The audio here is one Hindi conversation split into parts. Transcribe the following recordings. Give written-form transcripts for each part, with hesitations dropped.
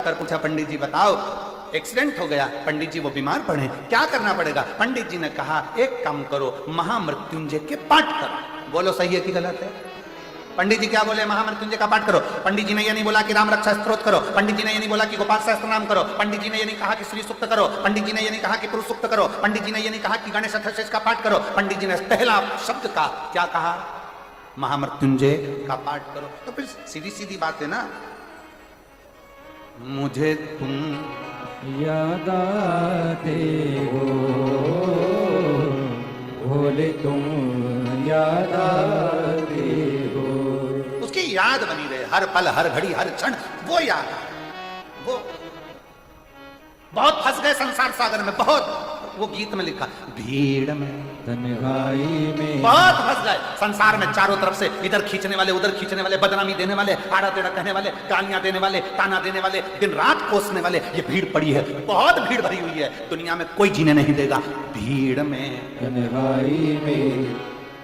कर पूछा, पंडित जी बताओ एक्सीडेंट हो गया, पंडित जी वो बीमार पड़े, क्या करना पड़ेगा? पंडित जी ने कहा एक काम करो, महामृत्युंजय के पाठ करो। बोलो सही है कि गलत है? पंडित जी क्या बोले? महामृत्युंजय का पाठ करो। पंडित जी ने ये नहीं बोला कि राम रक्षा स्तोत्र करो, पंडित जी ने ये नहीं बोला कि गोपाल सहस्त्र नाम करो, पंडित जी ने ये नहीं कहा कि श्री सूक्त करो, पंडित जी ने ये नहीं कहा कि पुरुष सूक्त करो, पंडित जी ने ये नहीं कहा कि गणेश अथर्वशीष का पाठ करो। पंडित जी ने पहला शब्द का क्या कहा? महामृत्युंजय का पाठ करो। तो फिर सीधी सीधी बात है ना, मुझे तुम याद आते हो भोले, तुम याद आते हो। उसकी याद बनी रहे हर पल, हर घड़ी, हर क्षण, वो याद। वो बहुत फंस गए संसार सागर में, बहुत। वो गीत में लिखा, भीड़ में तन्हाई में बहुत फंस गए संसार में, चारों तरफ से इधर खींचने वाले, उधर खींचने वाले, बदनामी देने वाले, आड़ा टेढ़ा कहने वाले, गालियां देने वाले, ताना देने वाले, दिन रात कोसने वाले। ये भीड़ पड़ी है, बहुत भीड़ भरी हुई है, दुनिया में कोई जीने नहीं देगा। भीड़ में तन्हाई में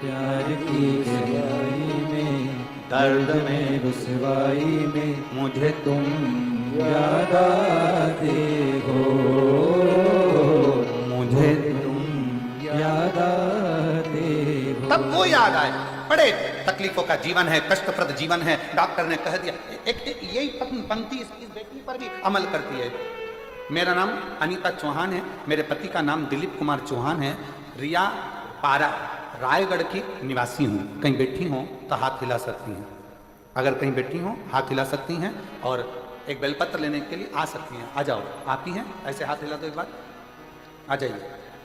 प्यार की गहराई में, दर्द में रुसवाई में मुझे तुम याद आते हो, मुझे याद आते हो। तब वो याद आए। बड़े तकलीफों का जीवन है, कष्टप्रद जीवन है। डॉक्टर ने कह दिया, एक यही पंक्ति इस बेटी पर भी अमल करती है। मेरा नाम अनीता चौहान है, मेरे पति का नाम दिलीप कुमार चौहान है, रिया पारा रायगढ़ की निवासी हूँ। कहीं बैठी हो तो हाथ हिला सकती हैं, अगर कहीं बैठी हो हाथ हिला सकती हैं, और एक बेलपत्र लेने के लिए आ सकती हैं। आ जाओ, आप ही हैं, ऐसे हाथ हिला दो एक बार, आ जाइए।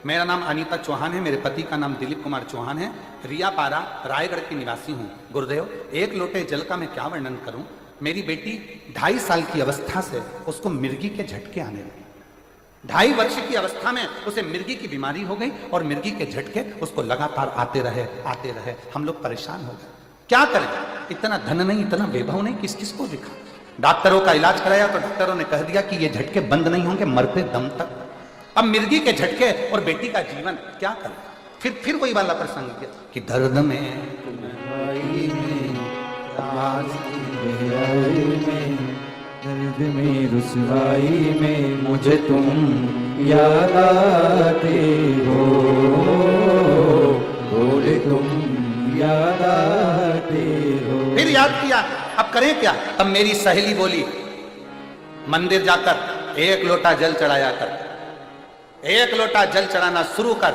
मेरा नाम अनीता चौहान है, मेरे पति का नाम दिलीप कुमार चौहान है, रिया पारा रायगढ़ की निवासी हूँ। गुरुदेव, एक लोटे जल का मैं क्या वर्णन करूं। मेरी बेटी 2.5 साल की अवस्था से उसको मिर्गी के झटके आने लगे। 2.5 वर्ष की अवस्था में उसे मिर्गी की बीमारी हो गई, और मिर्गी के झटके उसको लगातार आते रहे। हम लोग परेशान हो गए, क्या करें? इतना धन नहीं, इतना वैभव नहीं, किस किस को दिखा। डॉक्टरों का इलाज कराया तो डॉक्टरों ने कह दिया कि ये झटके बंद नहीं होंगे मरते दम तक। अब मिर्गी के झटके और बेटी का जीवन, क्या करें? फिर वही वाला प्रसंग किया कि दर्द में दर्द में रुसवाई में मुझे तुम याद आते हो, भोले तुम याद आते हो। फिर याद किया, अब करें क्या? तब मेरी सहेली बोली, मंदिर जाकर 1 लोटा जल चढ़ाया कर, 1 लोटा जल चढ़ाना शुरू कर,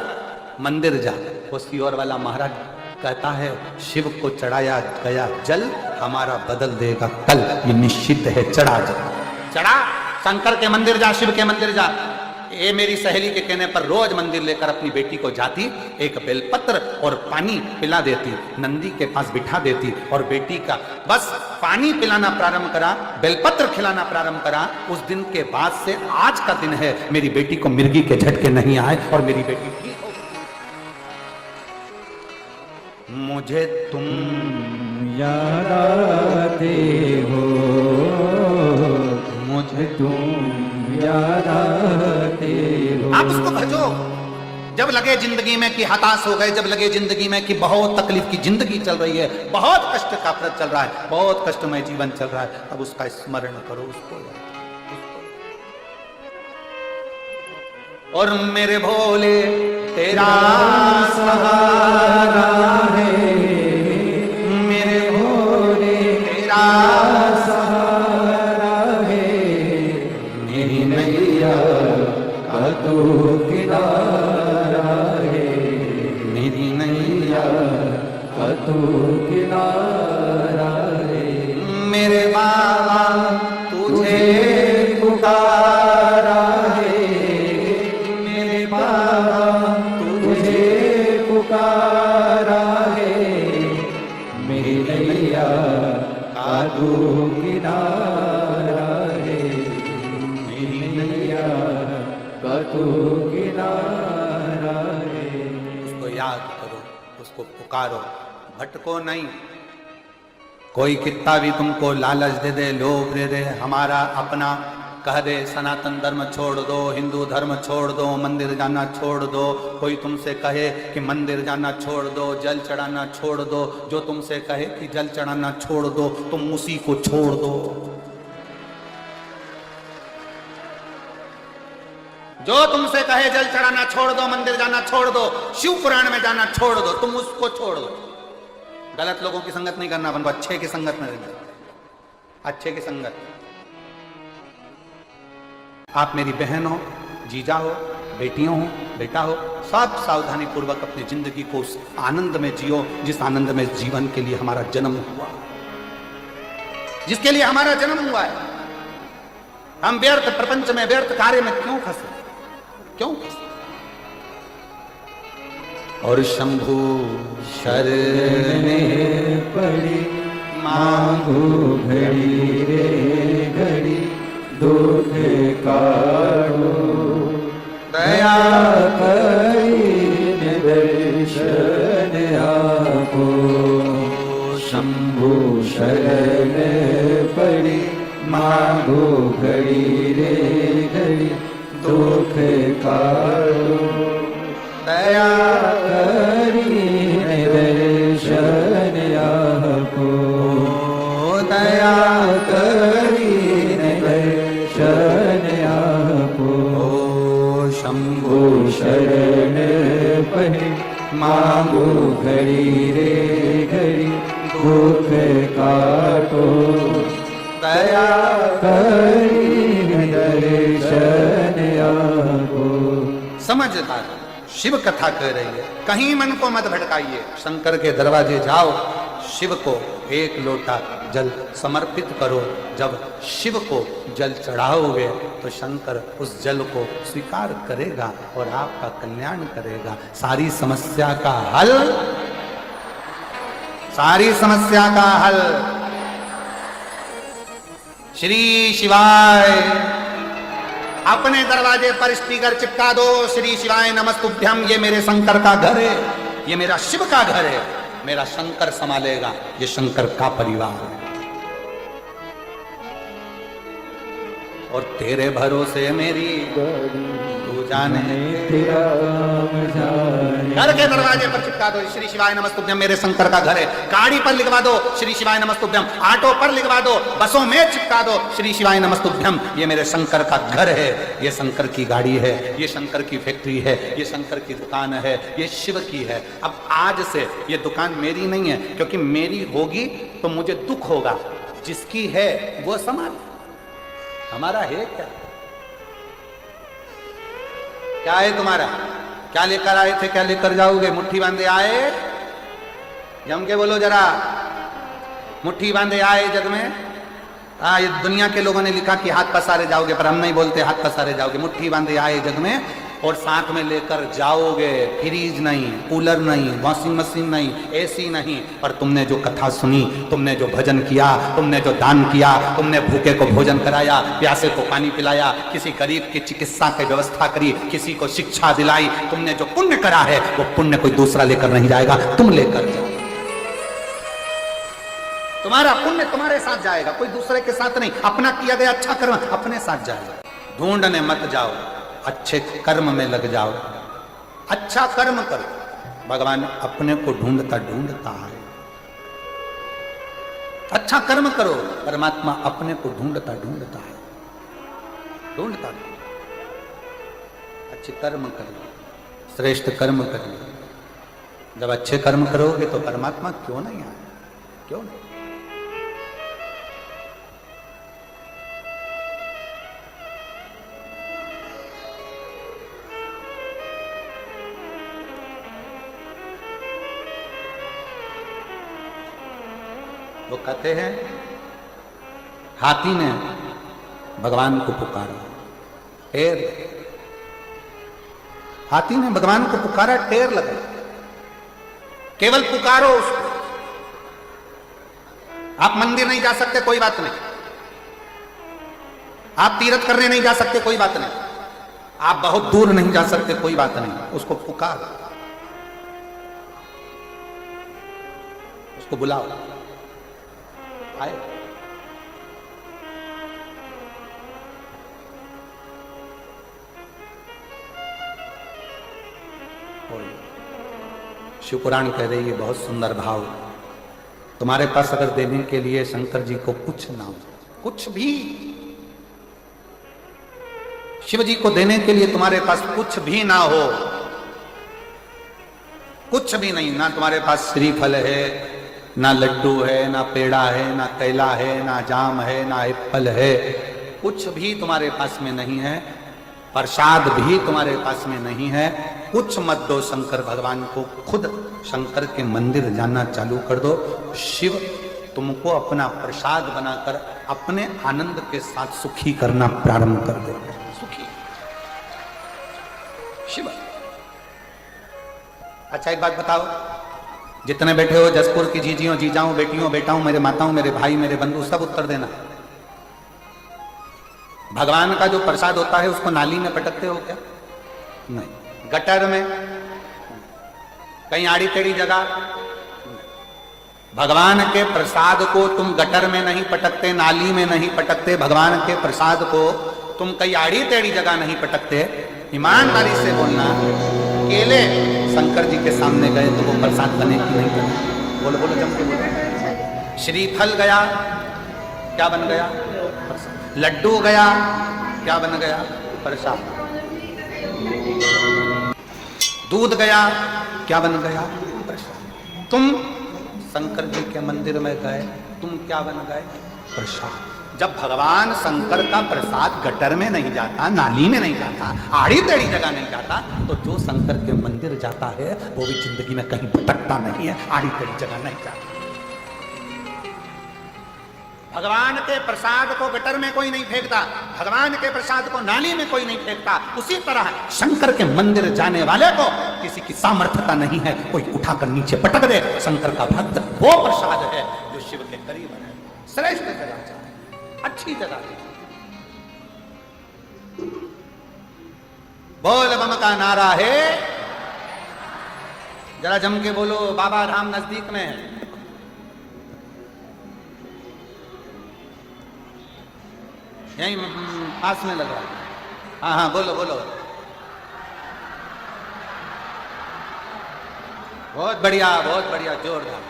मंदिर जा। वो सियोर वाला महाराज कहता है, शिव को चढ़ाया गया जल हमारा बदल देगा कल, ये निश्चित है। चढ़ा जल, चढ़ा, शंकर के मंदिर जा, शिव के मंदिर जा। ये मेरी सहेली के कहने पर रोज मंदिर लेकर अपनी बेटी को जाती, एक बेलपत्र और पानी पिला देती, नंदी के पास बिठा देती, और बेटी का बस पानी पिलाना प्रारंभ करा, बेलपत्र खिलाना प्रारंभ करा। उस दिन के बाद से आज का दिन है, मेरी बेटी को मिर्गी के झटके नहीं आए, और मेरी बेटी ठीक हो गई। मुझे तुम याद आते हो, मुझे तुम याद आते हो। आप उसको भजो जब लगे जिंदगी में कि हताश हो गए, जब लगे जिंदगी में कि बहुत तकलीफ की जिंदगी चल रही है, बहुत कष्ट का व्रत चल रहा है, बहुत कष्टमय जीवन चल रहा है, अब उसका स्मरण करो, उसको याद। और मेरे भोले तेरा सहारा है, मेरे भोले तेरा सहारा है, मेरी नैया का तू किनारा है, मेरी नैया का तू किनारा है। मेरे बाबा तुझे पुकारा है, मेरे बाबा तुझे पुकारा है, मेरी नैया का तू किनारा है, मेरी नैया का तू किनारा है। उसको याद करो, उसको पुकारो, भटको नहीं। कोई कितना भी तुमको लालच दे दे, लोभ दे दे, हमारा अपना कह दे, सनातन धर्म छोड़ दो, हिंदू धर्म छोड़ दो, मंदिर जाना छोड़ दो, कोई तुमसे कहे कि मंदिर जाना छोड़ दो, जल चढ़ाना छोड़ दो, जो तुमसे कहे कि जल चढ़ाना छोड़ दो, तुम उसी को छोड़ दो। जो तुमसे कहे जल चढ़ाना छोड़ दो, मंदिर जाना छोड़ दो, शिव पुराण में जाना छोड़ दो, तुम उसको छोड़ दो। गलत लोगों की संगत नहीं करना, अपन को अच्छे की संगत में रहना, अच्छे की संगत। आप मेरी बहन हो, जीजा हो, बेटियों हो, बेटा हो, सब सावधानी पूर्वक अपनी जिंदगी को उस आनंद में जियो जिस आनंद में जीवन के लिए हमारा जन्म हुआ, जिसके लिए हमारा जन्म हुआ है। हम व्यर्थ प्रपंच में, व्यर्थ कार्य में क्यों फंसे, क्यों फंसे? और शंभु शरण पड़ी मांगो घड़ी रे घड़ी, दुख काटो दया करी दर्शन आपो। शंभु शरण पड़ी मांगो घड़ी रे घड़ी, दुख काटो दया करी दर्शन आपो। दया करी दर्शन आपो। शंभु शरण पड़ी मांगो घड़ी रे घड़ी, दुख काटो दया करी दर्शन आपो। समझदार शिव कथा कह रही है, कहीं मन को मत भटकाइए। शंकर के दरवाजे जाओ, शिव को एक लोटा जल समर्पित करो। जब शिव को जल चढ़ाओगे तो शंकर उस जल को स्वीकार करेगा और आपका कल्याण करेगा। सारी समस्या का हल, सारी समस्या का हल श्री शिवाय। अपने दरवाजे पर स्पीकर चिपका दो, श्री शिवाय नमस्तुभ्यम। ये मेरे शंकर का घर है, ये मेरा शिव का घर है, मेरा शंकर संभालेगा, ये शंकर का परिवार है। और तेरे भरोसे मेरी तू जाने तेरा जाने। घर के दरवाजे पर चिपका दो, श्री शिवाय नमस्तुभ्यम, मेरे शंकर का घर है। गाड़ी पर लिखवा दो, श्री शिवाय नमस्तुभ्यम। ऑटो पर लिखवा दो, बसों में चिपका दो, श्री शिवाय नमस्तुभ्यम। ये मेरे शंकर का घर है, ये शंकर की गाड़ी है, ये शंकर की फैक्ट्री है, ये शंकर की दुकान है, ये शिव की है। अब आज से ये दुकान मेरी नहीं है, क्योंकि मेरी होगी तो मुझे दुख होगा। जिसकी है वो संभाल, हमारा है क्या? क्या है तुम्हारा? क्या लेकर आए थे, क्या लेकर जाओगे? मुट्ठी बांधे आए? जम के बोलो जरा, मुट्ठी बांधे आए जग में? ये दुनिया के लोगों ने लिखा कि हाथ पसारे जाओगे, पर हम नहीं बोलते हाथ पसारे जाओगे। मुट्ठी बांधे आए जग में और साथ में लेकर जाओगे। फ्रीज नहीं, कूलर नहीं, वॉशिंग मशीन नहीं, एसी नहीं, पर तुमने जो कथा सुनी, तुमने जो भजन किया, तुमने जो दान किया, तुमने भूखे को भोजन कराया, प्यासे को पानी पिलाया, किसी गरीब की चिकित्सा की व्यवस्था करी, किसी को शिक्षा दिलाई, तुमने जो पुण्य करा है वो पुण्य कोई दूसरा लेकर नहीं जाएगा, तुम लेकर जाओ। तुम्हारा पुण्य तुम्हारे साथ जाएगा, कोई दूसरे के साथ नहीं। अपना किया गया अच्छा कर्म अपने साथ जाएगा। ढूंढने मत जाओ, अच्छे कर्म में लग जाओ, अच्छा कर्म करो। भगवान अपने को ढूंढता ढूंढता है। अच्छा कर्म करो, परमात्मा अपने को ढूंढता ढूंढता है, ढूंढता। अच्छे कर्म करो, श्रेष्ठ कर्म करो। जब अच्छे कर्म करोगे तो परमात्मा क्यों नहीं आए, क्यों नहीं? वो कहते हैं हाथी ने भगवान को पुकारा, टेर। हाथी ने भगवान को पुकारा, टेर लगा। केवल पुकारो उसको। आप मंदिर नहीं जा सकते, कोई बात नहीं। आप तीर्थ करने नहीं जा सकते, कोई बात नहीं। आप बहुत दूर नहीं जा सकते, कोई बात नहीं। उसको पुकार, उसको बुलाओ, आए। शिव पुराण कह रही है बहुत सुंदर भाव, तुम्हारे पास अगर देने के लिए शंकर जी को कुछ ना हो, कुछ भी, शिव जी को देने के लिए तुम्हारे पास कुछ भी ना हो, कुछ भी नहीं, ना तुम्हारे पास श्रीफल है, ना लड्डू है, ना पेड़ा है, ना केला है, ना जाम है, ना एप्पल है, कुछ भी तुम्हारे पास में नहीं है, प्रसाद भी तुम्हारे पास में नहीं है, कुछ मत दो शंकर भगवान को, खुद शंकर के मंदिर जाना चालू कर दो। शिव तुमको अपना प्रसाद बनाकर अपने आनंद के साथ सुखी करना प्रारंभ कर दे। सुखी शिव। अच्छा एक बात बताओ, जितने बैठे हो जसपुर की जीजियों, जीजाओं, बेटियों, बेटाओं, मेरे माताओं, मेरे भाई, मेरे बंधु, सब उत्तर देना। भगवान का जो प्रसाद होता है उसको नाली में पटकते हो क्या? नहीं। गटर में? कहीं आड़ी टेढ़ी जगह? भगवान के प्रसाद को तुम गटर में नहीं पटकते, नाली में नहीं पटकते, भगवान के प्रसाद को तुम कहीं आड़ी टेढ़ी जगह नहीं पटकते। ईमानदारी से बोलना, केले शंकर जी के सामने गए तो वो प्रसाद बने कि नहीं बने? बोलो बोलो, जम के बोलो। श्रीफल गया, क्या बन गया? लड्डू गया, क्या बन गया? प्रसाद। दूध गया, क्या बन गया? प्रसाद। तुम शंकर जी के मंदिर में गए, तुम क्या बन गए? प्रसाद। जब भगवान शंकर का प्रसाद गटर में नहीं जाता, नाली में नहीं जाता, आड़ी टेढ़ी जगह नहीं जाता, तो जो शंकर के मंदिर जाता है वो भी जिंदगी में कहीं भटकता नहीं है, आड़ी टेढ़ी जगह नहीं जाता। भगवान के प्रसाद को गटर में कोई नहीं फेंकता, भगवान के प्रसाद को नाली में कोई नहीं फेंकता। उसी तरह शंकर के मंदिर जाने वाले को किसी की सामर्थ्यता नहीं है कोई उठाकर नीचे पटक दे। शंकर का भक्त वो प्रसाद है जो शिव के करीब है, श्रेष्ठ जगह है, अच्छी जगह है। बोल बम का नारा है, जरा जम के बोलो। बाबा धाम नजदीक में है, यहीं पास में लगा। हाँ हाँ बोलो बोलो। बहुत बढ़िया, बहुत बढ़िया, जोरदार।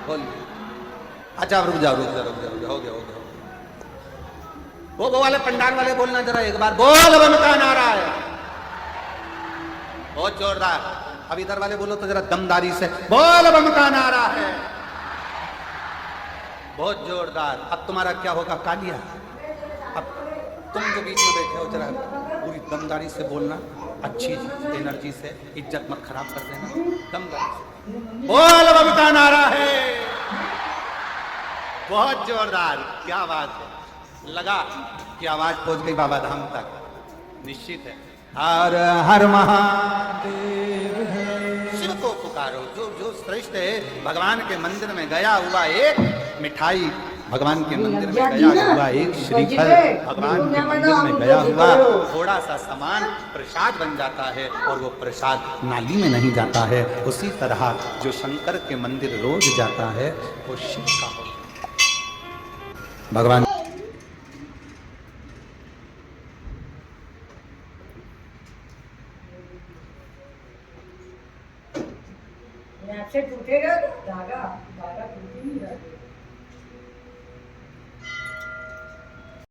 बोलिए। अच्छा रुक जाओ, रुक जाओ, रुक जाओ, हो गया, हो गया। वो वाले पंडाल वाले बोलना जरा एक बार, बोल बम का नारा है, बहुत जोरदार। अब इधर वाले बोलो तो जरा दमदारी से, बोल बम का नारा है, बहुत जोरदार। अब तुम्हारा क्या होगा? कालिया। अब तुम जो बीच में बैठे हो जरा पूरी दमदारी से बोलना, अच्छी एनर्जी से, इज्जत मत खराब कर देना, दमदारी से। बोल बम का नारा है, बहुत जोरदार, क्या बात है। लगा कि आवाज पहुंच गई बाबा धाम तक, निश्चित है। हर हर महादेव है। शिव को पुकारो, जो जो श्रेष्ठ है। भगवान के मंदिर में गया हुआ एक मिठाई, भगवान के मंदिर में गया हुआ एक श्रीफल, भगवान के मंदिर में गया हुआ थोड़ा सा सामान प्रसाद बन जाता है, और वो प्रसाद नाली में नहीं जाता है। उसी तरह जो शंकर के मंदिर रोज जाता है वो शिव का होता है। भगवान आपसे टूटेगा तो धागा, धागा टूट ही नहीं रहा।